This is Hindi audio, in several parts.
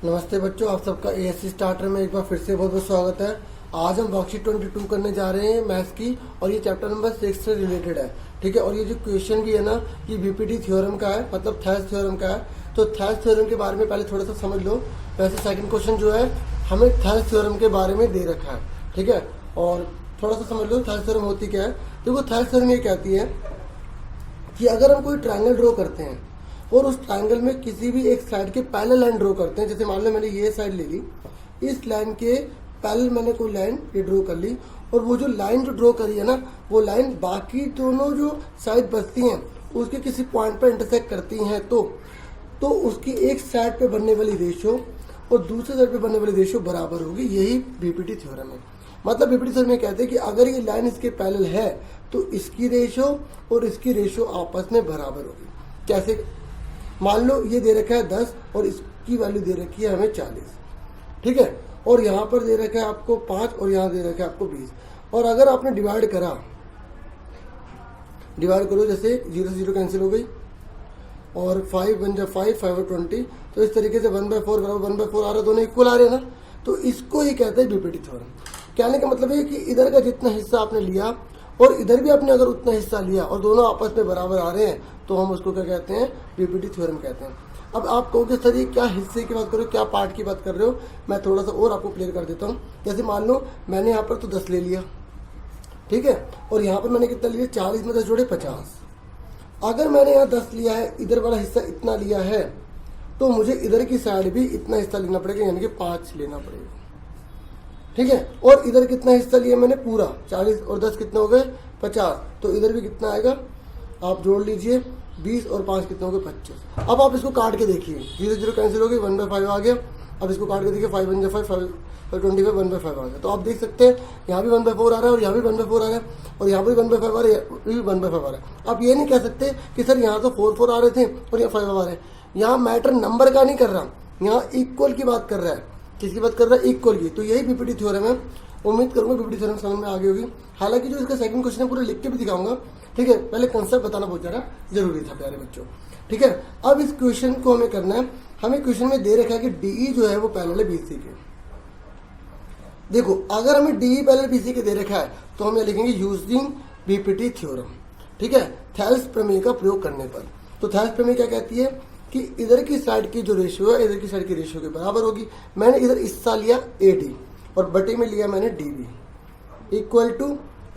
नमस्ते बच्चों, आप सबका एएससी स्टार्टर में एक बार फिर से बहुत बहुत स्वागत है। आज हम वर्कशीट 22 करने जा रहे हैं मैथ्स की, और ये चैप्टर नंबर 6 से रिलेटेड है। ठीक है, और ये जो क्वेश्चन भी है ना, ये बीपीटी थ्योरम का है, मतलब थेल्स थ्योरम का है। तो थेल्स थ्योरम के बारे में पहले थोड़ा सा समझ लो। वैसे सेकंड क्वेश्चन जो है हमें थेल्स थ्योरम के बारे में दे रखा है। ठीक है, और थोड़ा सा समझ लो थेल्स थ्योरम होती क्या है। देखो, थेल्स थ्योरम ये कहती है कि अगर हम कोई ट्रायंगल ड्रॉ करते हैं और उस ट्रायंगल में किसी भी एक साइड के पैरेलल लाइन ड्रॉ करते हैं, जैसे मान लो मैंने ये साइड ले ली, इस लाइन के पैरेलल मैंने कोई लाइन ये ड्रॉ कर ली, और वो जो लाइन जो ड्रॉ करी है ना, वो लाइन बाकी दोनों जो साइड बचती हैं उसके किसी पॉइंट पर इंटरसेक्ट करती हैं, तो उसकी एक साइड पे बनने वाली रेशियो और दूसरे साइड पे बनने वाली रेशियो बराबर होगी। यही बीपीटी थ्योरम है। मतलब बीपीटी थ्योरम में कहते हैं कि अगर ये लाइन इसके पैरेलल है तो इसकी रेशियो और इसकी रेशियो आपस में बराबर होगी। कैसे? मान लो ये दे रखा है 10 और इसकी वैल्यू दे रखी है हमें 40। ठीक है, और यहाँ पर दे रखा है आपको 5 और यहाँ दे रखा है आपको 20। और अगर आपने डिवाइड करो, जैसे 0 से 0 कैंसिल हो गई और 5 बन जा 5 5 और 20, तो इस तरीके से 1/4 बराबर 1/4 आ रहा है, दोनों इक्वल आ रहे हैं ना। तो इसको ही कहते हैं बीपीटी थ्योरम। कहने का मतलब है कि इधर का जितना हिस्सा आपने लिया और इधर भी आपने अगर उतना हिस्सा लिया और दोनों आपस में बराबर आ रहे हैं, तो हम उसको क्या कहते हैं? बीपीटी थ्योरम कहते हैं। अब आप कहोगे सर ये क्या हिस्से की बात कर रहे हो, क्या पार्ट की बात कर रहे हो? मैं थोड़ा सा और आपको क्लियर कर देता हूँ। जैसे मान लो मैंने यहाँ पर तो 10 ले लिया, ठीक है, और यहाँ पर मैंने कितना लिया? 40 में 10 जोड़े 50। अगर मैंने यहाँ 10 लिया है, इधर वाला हिस्सा इतना लिया है, तो मुझे इधर की साइड भी इतना हिस्सा लेना पड़ेगा, यानी कि 5 लेना पड़ेगा। ठीक है, और इधर कितना हिस्सा लिया मैंने? पूरा 40 और 10 कितने हो गए? 50। तो इधर भी कितना आएगा? आप जोड़ लीजिए, 20 और 5 कितने हो गए? 25। अब आप इसको काट के देखिए, 0 0 कैंसिल हो गई, 1/5 आ गया। अब इसको काट के देखिए, 5 1 5 5 25 1/5 आ गया। तो आप देख सकते हैं यहाँ भी 1/4 आ रहा है और यहाँ भी 1/4 आ रहा है, और यहाँ पर 1/5 आ रहा है, भी 1/5 आ रहा है। आप ये नहीं कह सकते कि सर यहाँ तो 4 आ रहे थे और यहाँ 5 आ रहे हैं। यहाँ मैटर नंबर का नहीं कर रहा, यहाँ इक्वल की बात कर रहा है। किसकी बात कर रहा है? इक्वल की। तो यही बीपीटी थ्योरम है। उम्मीद करूंगा बीपीटी थ्योरम समझ में आ गई होगी। हालांकि जो इसका सेकंड क्वेश्चन है पूरा लिख के भी दिखाऊंगा। ठीक है, पहले कंसेप्ट बताना बहुत ज़्यादा जरूरी था प्यारे बच्चों। ठीक है, अब इस क्वेश्चन को हमें करना है। हमें क्वेश्चन में दे रखा है कि डीई जो है वो पैरेलल है बीसी के। देखो, अगर हमें डीई पैरेलल बीसी के दे रखा है तो हम ये लिखेंगे यूजिंग बीपीटी थ्योरम। ठीक है, थेल्स प्रमेय का प्रयोग करने पर। तो थेल्स प्रमेय क्या कहती है कि इधर की साइड की जो रेशियो है इधर की साइड की रेशियो के बराबर होगी। मैंने इधर हिस्सा लिया एडी और बटे में लिया मैंने डीबी इक्वल टू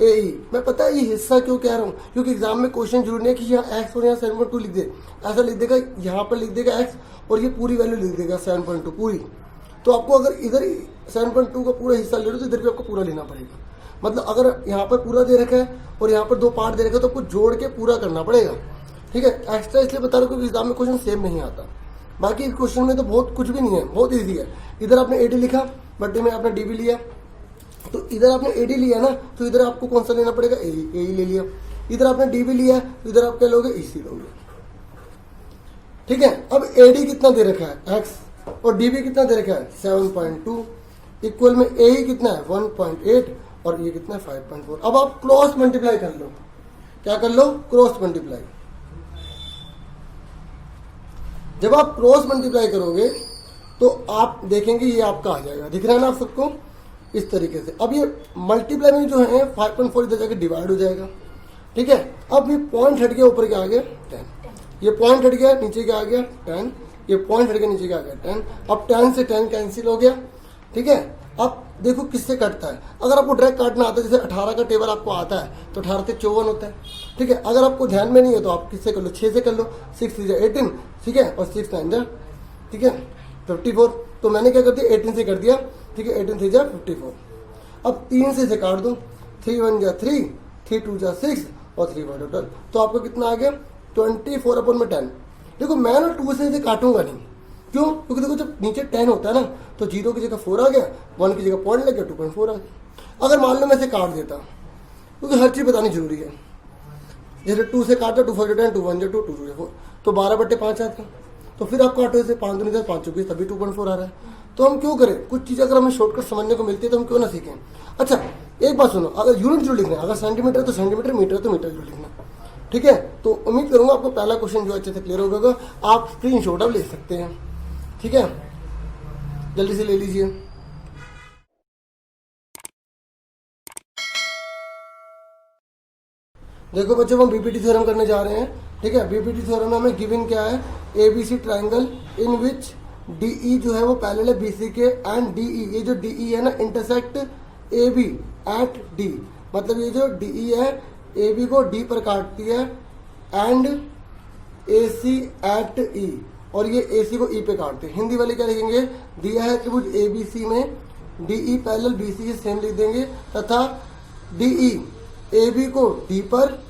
एई। मैं पता है ये हिस्सा क्यों कह रहा हूँ, क्योंकि एग्जाम में क्वेश्चन जरूरी नहीं है कि यहाँ एक्स और यहाँ 7.2 लिख दे। ऐसा लिख देगा, यहाँ पर लिख देगा एक्स और ये पूरी वैल्यू लिख देगा 7.2 पूरी। तो आपको अगर इधर 7.2 का पूरा हिस्सा ले रहे हो तो इधर भी आपको पूरा लेना पड़ेगा। मतलब अगर यहाँ पर पूरा दे रखा है और यहाँ पर 2 पार्ट दे रखा है तो आपको जोड़ के पूरा करना पड़ेगा। ठीक है, एक्स्ट्रा इसलिए बता रहा हूँ क्योंकि एग्जाम में क्वेश्चन सेम नहीं आता। बाकी इस क्वेश्चन में तो बहुत कुछ भी नहीं है, बहुत इजी है। इधर आपने एडी लिखा, बटे में आपने डीबी लिया, तो इधर आपने एडी लिया ना, तो इधर आपको कौन सा लेना पड़ेगा? ए ले लिया। इधर आपने डीबी लिया, तो इधर आप क्या लोगे? इसी लोगे। ठीक है, अब एडी कितना दे रखा है? एक्स, और डीबी कितना दे रखा है? 7.2 इक्वल में ए कितना है? 1.8 और ये कितना है? 5.4। अब आप क्रॉस मल्टीप्लाई कर लो। क्या कर लो? Cross multiply. जब आप क्रॉस मल्टीप्लाई करोगे तो आप देखेंगे ये आपका आ जाएगा। दिख रहा है ना आप सबको? इस तरीके से। अब ये मल्टीप्लाई में जो है 5.4 इधर जाके डिवाइड हो जाएगा। ठीक है, अब ये पॉइंट हट गया, ऊपर क्या आ गया? 10। ये पॉइंट हट गया, नीचे क्या आ गया? 10। ये पॉइंट हट गया, नीचे क्या आ गया? 10। अब 10 से 10 कैंसिल हो गया। ठीक है, अब देखो किससे कटता है। अगर आपको डायरेक्ट काटना आता है, जैसे 18 का टेबल आपको आता है तो 18 से 54 होता है। ठीक है, अगर आपको ध्यान में नहीं है तो आप किससे कर लो? 6 से कर लो। 6 3 18, ठीक है, और 6 9 ठीक है 54। तो मैंने क्या कर दिया? 18 से कर दिया। ठीक है, 18 3 54। अब 3 से इसे काट दो, 3 1 3, 3 2 6 और 3 1 12। तो आपको कितना आ गया? 24/10। देखो मैं ना 2 से इसे काटूंगा नहीं, क्यों? क्योंकि देखो जब नीचे 10 होता है ना तो 0 की जगह 4 आ गया, 1 की जगह पॉइंट लग गया, 2.4 आ गया। अगर मान लो मैं इसे काट देता, क्योंकि हर चीज़ बतानी जरूरी है। जैसे 2 से काटा, 2 4 10, 2 1 2 2 2 4, तो 12/5 आता। तो फिर आप काटो इसे, 5 2 9 5 24, तभी 2.4 आ रहा है। तो हम क्यों करें? कुछ चीज़ अगर हमें शॉर्टकट समझने को मिलती है तो हम क्यों ना सीखें। अच्छा एक बात सुनो, अगर यूनिट जरूर लिखना है, अगर सेंटीमीटर तो सेंटीमीटर, मीटर तो मीटर जरूर लिखना। ठीक है, तो उम्मीद करूंगा आपको पहला क्वेश्चन जो अच्छे से क्लियर होगा। आप स्क्रीनशॉट अब ले सकते हैं। ठीक है, जल्दी से ले लीजिए। देखो बच्चों, हम बीपीटी थ्योरम करने जा रहे हैं। ठीक है, बीपीटी थ्योरम में हमें गिवन क्या है, ABC triangle in which DE जो है वो पैरेलल है बीसी के एंड डीई, ये जो डीई है ना इंटरसेक्ट एबी एट डी, मतलब ये जो डीई है एबी को डी पर काटती है एंड एसी एट ई, और ये एसी को ई पे काटते हैं। हिंदी वाले क्या लिखेंगे, दिया है त्रिभुज एबीसी में डीई पैरेलल बीसी से सेम लिख देंगे, तथा डीई एबी को डी पर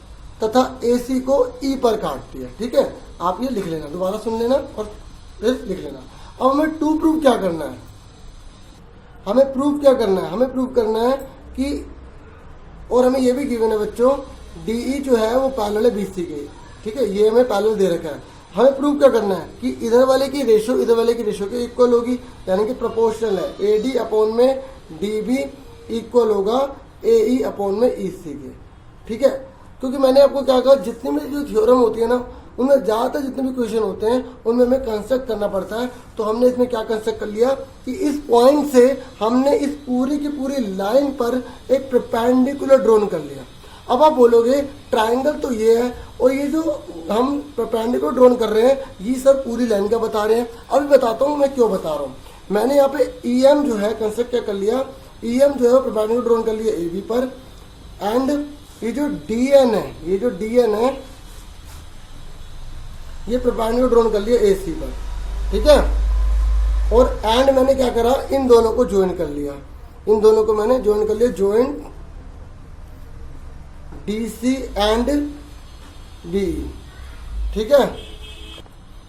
तथा एसी को ई पर काटती है। ठीक है, आप ये लिख लेना, दोबारा सुन लेना और फिर लिख लेना। अब हमें टू प्रूव क्या करना है, हमें प्रूव क्या करना है, हमें प्रूव करना है कि, और हमें ये भी गिवन है बच्चों, डीई जो है वो पैरेलल है बीसी के। ठीक है, ये हमें पैरेलल दे रखा है। हमें प्रूव क्या करना है कि इधर वाले की रेशो इधर वाले की रेशो के इक्वल होगी, यानी कि प्रोपोर्शनल है। ए डी अपॉन में डी बी इक्वल होगा ए ई अपॉन में ई सी के। ठीक है, क्योंकि मैंने आपको क्या कहा, जितनी भी जो थ्योरम होती है ना, उनमें ज़्यादातर जितने भी क्वेश्चन होते हैं उनमें हमें कंस्ट्रक्ट करना पड़ता है। तो हमने इसमें क्या कंस्ट्रक्ट कर लिया कि इस पॉइंट से हमने इस पूरी की पूरी लाइन पर एक परपेंडिकुलर ड्रॉन कर लिया। अब आप बोलोगे ट्राइंगल तो ये है, और ये जो हम परपेंडिकुलर ड्रॉन कर रहे हैं ये सर पूरी लाइन का बता रहे हैं। अभी बताता हूँ मैं क्यों बता रहा हूँ। मैंने यहाँ पे ई एम जो है कंस्ट्रक्ट क्या कर लिया, ई एम जो है परपेंडिकुलर ड्रॉन कर लिया ए बी पर, एंड ये जो डी एन है, ये जो डी एन है ये परपेंडिकुलर ड्रॉन कर लिया एसी पर। ठीक है, और एंड मैंने क्या करा, इन दोनों को ज्वाइन कर लिया, इन दोनों को मैंने ज्वाइन कर लिया, ज्वाइन डीसी एंड बीई। ठीक है,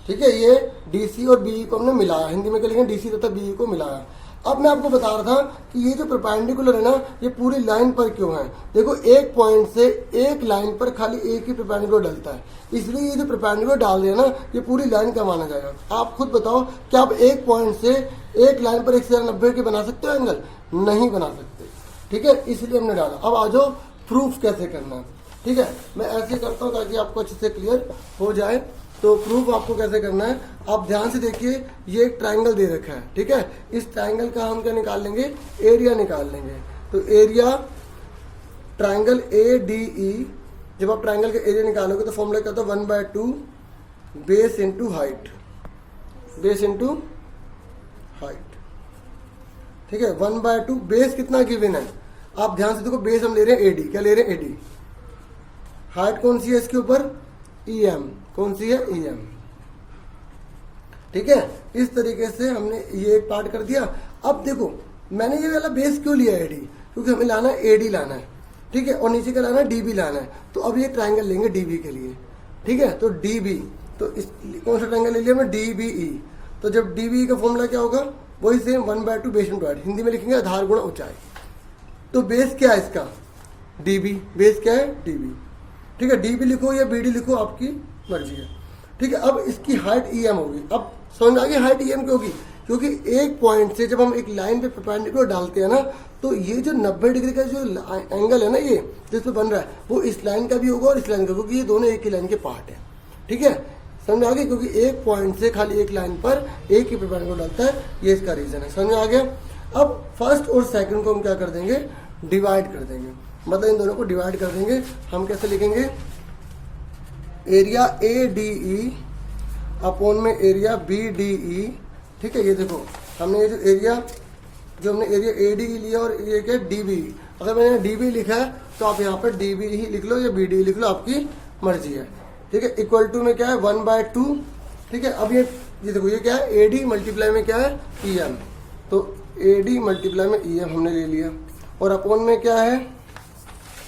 ठीक है, ये डीसी और बीई को हमने मिलाया, हिंदी में क्या लिखेंगे, डीसी तथा बीई को मिलाया। अब मैं आपको बता रहा था कि ये जो परपेंडिकुलर है ना, ये पूरी लाइन पर क्यों है। देखो, एक पॉइंट से एक लाइन पर खाली एक ही परपेंडिकुलर डलता है, इसलिए ये जो परपेंडिकुलर डाल दिया ना, ये पूरी लाइन का माना जाएगा। आप खुद बताओ, क्या आप एक पॉइंट से एक लाइन पर 190 के बना सकते हो एंगल? नहीं बना सकते। ठीक है, इसलिए हमने डाला। अब आ जाओ प्रूफ कैसे करना है। ठीक है, मैं ऐसे करता हूँ ताकि आपको अच्छे से क्लियर हो जाए। तो प्रूफ आपको कैसे करना है, आप ध्यान से देखिए, ये एक ट्राइंगल दे रखा है। ठीक है, इस ट्राइंगल का हम क्या निकाल लेंगे, एरिया निकाल लेंगे। तो area triangle A D E, जब आप ट्राइंगल का एरिया निकालोगे तो फॉर्मूला क्या होता है, 1/2 base into height, base into height. ठीक है, 1/2 बेस कितना गिवन है, आप ध्यान से देखो, बेस हम ले रहे हैं एडी, क्या ले रहे हैं एडी, हाइट कौन सी है इसके ऊपर, ई एम, कौन सी है, ई एम। ठीक है, इस तरीके से हमने ये एक पार्ट कर दिया। अब देखो, मैंने ये वाला बेस क्यों लिया एडी, क्योंकि हमें लाना है एडी लाना है। ठीक है, और नीचे का लाना है डीबी लाना है। तो अब ये ट्राइंगल लेंगे डीबी के लिए। ठीक है, तो डीबी, तो इस कौन सा ट्राइंगल ले लिया हमने, डीबीई। तो जब डीबी का फॉर्मूला क्या होगा, वही same 1/2 base into height, Hindi में लिखेंगे आधार गुणा ऊंचाई। तो बेस क्या है इसका, डीबी, बेस क्या है, डीबी। ठीक है, डीबी लिखो या बीडी लिखो, आपकी मर्जी है। ठीक है, अब इसकी हाइट ई एम होगी। अब समझ आ गई हाइट ई एम क्यों होगी, क्योंकि एक पॉइंट से जब हम एक लाइन पे परपेंडिकुलर डालते हैं ना, तो ये जो 90 डिग्री का जो एंगल है ना, ये जिस पे बन रहा है, वो इस लाइन का भी होगा और इस लाइन का, क्योंकि ये दोनों एक ही लाइन के पार्ट है। ठीक है, समझ आ गई, क्योंकि एक पॉइंट से खाली एक लाइन पर एक ही परपेंडिकुलर डालता है, ये इसका रीजन है। समझ आ गया। अब फर्स्ट और सेकंड को हम क्या कर देंगे, डिवाइड कर देंगे, मतलब इन दोनों को डिवाइड कर देंगे। हम कैसे लिखेंगे, area A D E upon में एरिया बी डी ई। ठीक है, ये देखो, हमने ये जो हमने एरिया ए डी ई लिया और ये क्या डी बी। अगर मैंने डी बी लिखा है तो आप यहाँ पर डी बी ही लिख लो या बी डी लिख लो, आपकी मर्जी है। ठीक है, इक्वल टू में क्या है, 1/2। ठीक है, अब ये देखो, ये क्या है, ए डी मल्टीप्लाई में क्या है, ई एम। तो ए डी मल्टीप्लाई में ई एम हमने ले लिया, और अपॉन में क्या है,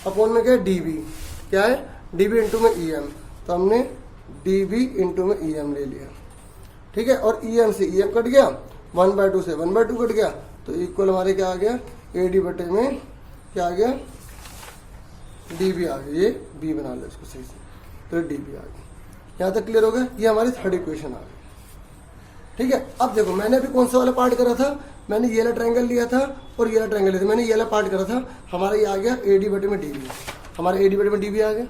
अपॉन में क्या है, डी बी, क्या है, डी बी इंटू में ई एम। तो हमने डी बी इंटू में ई एम ले लिया। ठीक है, और ई एम से ई एम कट गया, 1/2 से 1/2 कट गया, तो इक्वल हमारे क्या आ गया, ए डी बटे में क्या आ गया, डी बी आ गया। ये बी बना लो इसको सही से, तो डी बी आ गया। यहाँ तक क्लियर हो गया, ये हमारी थर्ड इक्वेशन आ गई। ठीक है, अब देखो, मैंने अभी कौन सा वाला पार्ट करा था, मैंने ये वाला ट्रायंगल लिया था और ये वाला ट्रायंगल लिया था। मैंने ये वाला पार्ट करा था, हमारा ये आ गया ए डी बटे में डी बी, हमारा ए डी बटे में डी बी आ गया।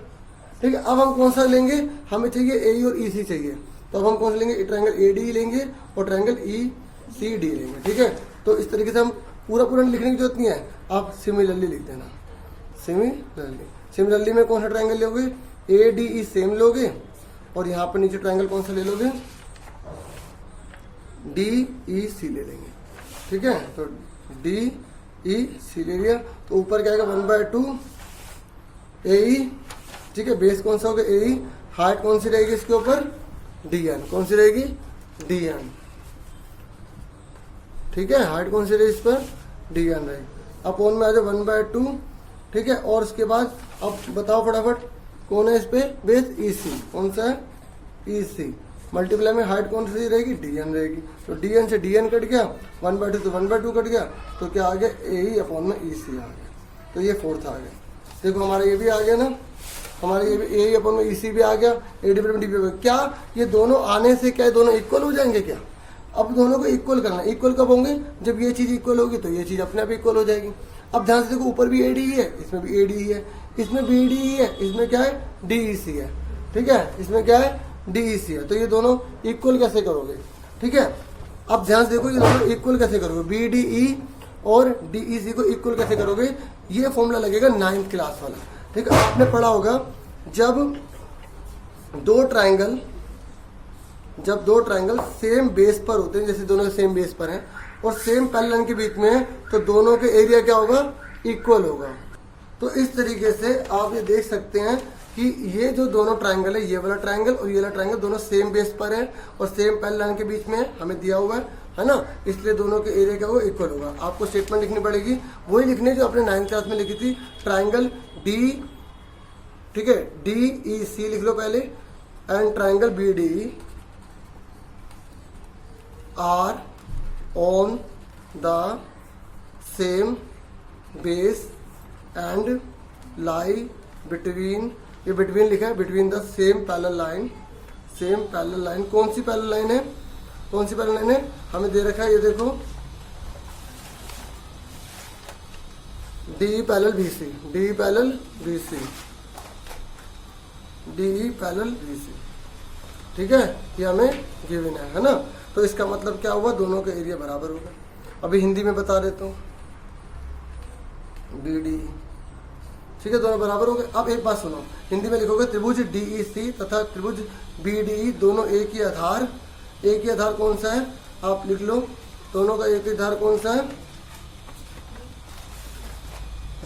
ठीक है, अब हम कौन सा लेंगे, हमें चाहिए ए और ई सी चाहिए, तो अब हम कौन सा लेंगे, ट्रायंगल ए डी लेंगे और ट्रायंगल ई सी डी लेंगे, ठीक है। तो इस तरीके से हम पूरा लिखने की जरूरत नहीं है, आप सिमिलरली लिख देना, सिमिलरली में कौन सा ट्रायंगल लोगे, ए डी ई सेम लोगे, और यहाँ पर नीचे ट्रायंगल कौन सा ले लोगे, डी ई सी ले लेंगे, ठीक है। तो डी ई सी ले लिया, तो ऊपर क्या आएगा 1/2 ए ई, ठीक है। बेस कौन सा होगा, ए ई, हाइट कौन सी रहेगी इसके ऊपर, डी एन, कौन सी रहेगी, डी एन, ठीक है। हाइट कौन सी रहेगी इस पर, डी एन रहेगी। अपोन में आ जाए 1/2, ठीक है। और उसके बाद अब बताओ फटाफट कौन है इस पे बेस, ई सी, कौन सा है, ई सी। मल्टीप्लाई में हाइट कौन सी रहेगी, डी एन रहेगी, तो डी एन से डी एन कट गया, 1/2 तो 1/2 कट गया, तो क्या आ गया, ए ई अपॉन में ई सी आ गया। तो ये फोर्थ आ गया। देखो हमारा ये भी आ गया ना, हमारा ये भी ए ई अपॉन में ई सी भी आ गया, ए डी में डी भी। क्या ये दोनों आने से क्या दोनों इक्वल हो जाएंगे क्या, अब दोनों को इक्वल करना। इक्वल कब होंगे, जब ये चीज इक्वल होगी तो ये चीज अपने आप इक्वल हो जाएगी। अब ध्यान से देखो, ऊपर भी ए डी है, इसमें भी ए डी है, इसमें बी डी है, इसमें क्या है, डी ई सी है, ठीक है। इसमें क्या है, डी ई सी है। तो ये दोनों इक्वल कैसे करोगे, ठीक है। अब ध्यान से देखो, ये दोनों इक्वल कैसे करोगे, बी डी ई और डी ई सी को इक्वल कैसे करोगे, ये फॉर्मूला लगेगा 9th क्लास वाला, ठीक है। आपने पढ़ा होगा जब दो ट्राइंगल सेम बेस पर होते हैं, जैसे दोनों सेम बेस पर हैं और सेम पैरेलल के बीच में है, तो दोनों के एरिया क्या होगा, इक्वल होगा। तो इस तरीके से आप ये देख सकते हैं कि ये जो दोनों ट्राइंगल है, ये वाला ट्राइंगल और ये वाला ट्राइंगल, दोनों सेम बेस पर है और सेम पैरेलल के बीच में हमें दिया हुआ है ना, इसलिए दोनों के एरिया क्या होगा, इक्वल होगा। आपको स्टेटमेंट लिखनी पड़ेगी, वही लिखनी जो आपने 9th क्लास में लिखी थी, ट्राइंगल डी, ठीक है, डी ई सी लिख लो पहले, and triangle B D are on the same base and lie between, ये बिटवीन लिखा है, between the same parallel line, same parallel line. कौन सी पैरेलल लाइन है, कौन सी पैरेलल लाइन है, हमें दे रखा है, ये देखो D parallel B C, D parallel B C, D parallel B C, ठीक है। ये हमें गिवन है ना। तो इसका मतलब क्या हुआ, दोनों का एरिया बराबर होगा। अभी हिंदी में बता देता हूँ, बी डी, ठीक है, दोनों बराबर हो गए। अब एक बात सुनो, हिंदी में लिखोगे त्रिभुज डी ई सी तथा त्रिभुज बी डी ई दोनों एक ही आधार, एक ही आधार कौन सा है, आप लिख लो, दोनों का एक ही आधार कौन सा है,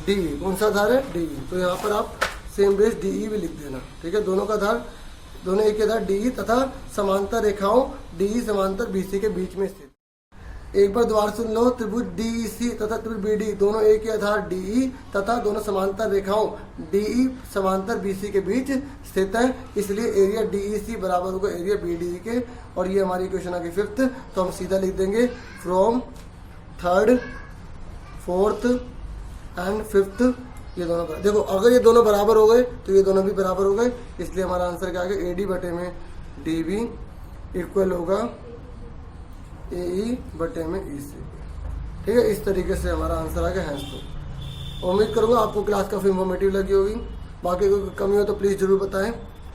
डी, कौन सा आधार है, डी। तो यहाँ पर आप सेम बेस डी ई भी लिख देना, ठीक है। दोनों का आधार, दोनों एक ही आधार डी ई तथा समांतर रेखाओं डी ई समांतर बी सी के बीच में स्थित। एक बार दोबारा सुन लो, त्रिभुज डी ई सी तथा त्रिभुज बी डी दोनों एक ही आधार डी ई तथा दोनों समांतर रेखाओं डी ई समांतर बी सी के बीच स्थित है, इसलिए एरिया डी ई सी बराबर होगा एरिया बी डी ई के। और ये हमारी क्वेश्चन आ गई 5th, तो हम सीधा लिख देंगे from 3rd, 4th and 5th, ये दोनों बराबर। देखो अगर ये दोनों बराबर हो गए तो ये दोनों भी बराबर हो गए, इसलिए हमारा आंसर क्या आ गया, ए डी बटे में डी बी इक्वल होगा ए ई बटे में ई सी, ठीक है। इस तरीके से हमारा आंसर आ गया हैंस। तो उम्मीद करूँगा आपको क्लास काफ़ी इन्फॉर्मेटिव लगी होगी। बाकी कोई कमी हो तो प्लीज़ ज़रूर बताएं,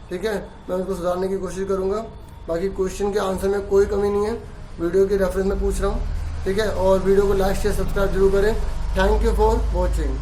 ठीक है, मैं उसको सुधारने की कोशिश करूँगा। बाकी क्वेश्चन के आंसर में कोई कमी नहीं है, वीडियो के रेफरेंस में पूछ रहा हूँ, ठीक है। और वीडियो को लाइक शेयर सब्सक्राइब जरूर करें। Thank you for watching.